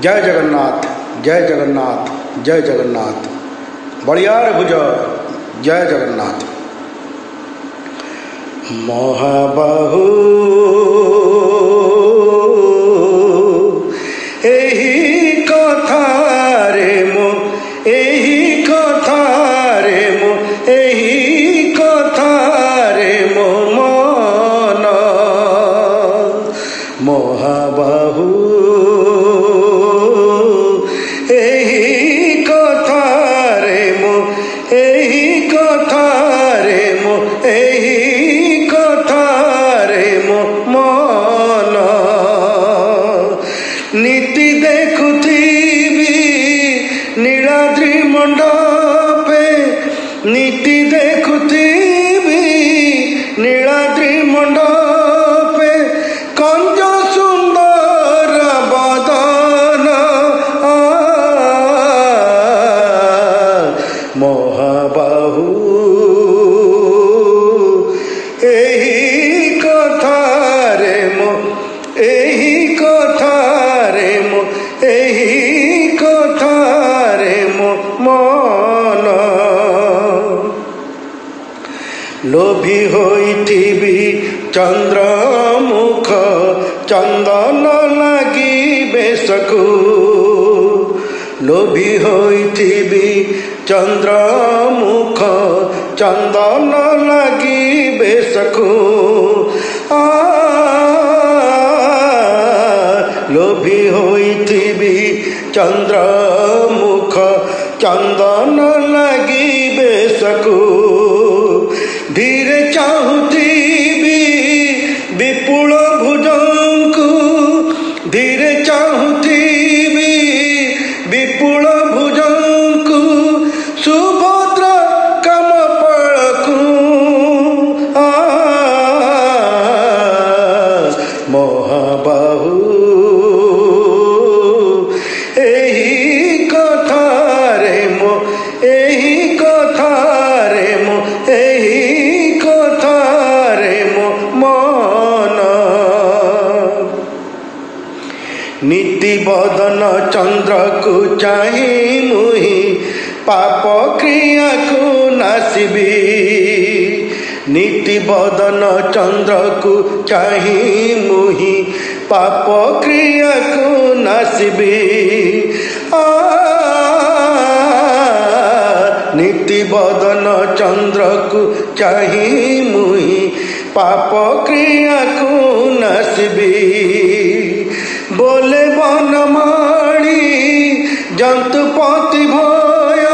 जय जगन्नाथ, जय जगन्नाथ, जय जगन्नाथ। बड़ियार भुज, जय जगन्नाथ। महाबाहु एही कथा रे मो, एही कथा रे मो, एही कथा रे मो मन। महाबाहु एही कथा रे मो, एही कथा रे मो, एही कथा रे मो मन। नीति देखुथिबी नीलाद्रि मंडपे, नीति देखुथिबी नीलाद्रि मंडपे, कंज सुंदर बदन। महाबाहु एही कथा रे मो, एही कथा रे मो, एही कथा रे मो मन। लोभी होइथिबी चंद्रमुख, चंदन लागी बेसकु। लोभी होइथिबी चंद्रमुख, चंदन लागी बेसकु। लोभी होइथिबी चंद्रमुख, चंदन लागी बेसकु। धीरे चाहुथिबी विपुल भुजंकु, धीरे चाहुथिबी विपुल भुजंकु, सुभद्र कम पळकु। महाबाहु एही कथा रे मो, एही कथा रे मो, एही कथा रे मो मन। नीति बदन चंद्र को चाही मुहि, पाप क्रिया को नासिबी। नीति बदन चंद्र को चाही मुहि, पाप क्रिया को नासिबी। नीति बदन चंद्र को चाही मुहि, पाप क्रिया को नासिबी। बोले बनमाणी जंतुपति भय,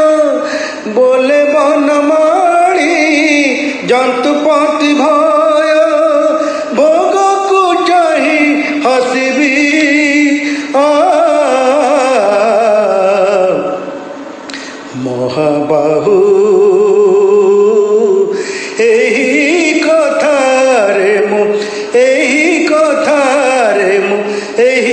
बोले बनमाणी जंतुपति भय, भोग को चाही हसिबी। महाबाहु एही कथा रे मो, एही कथा रे मो, एही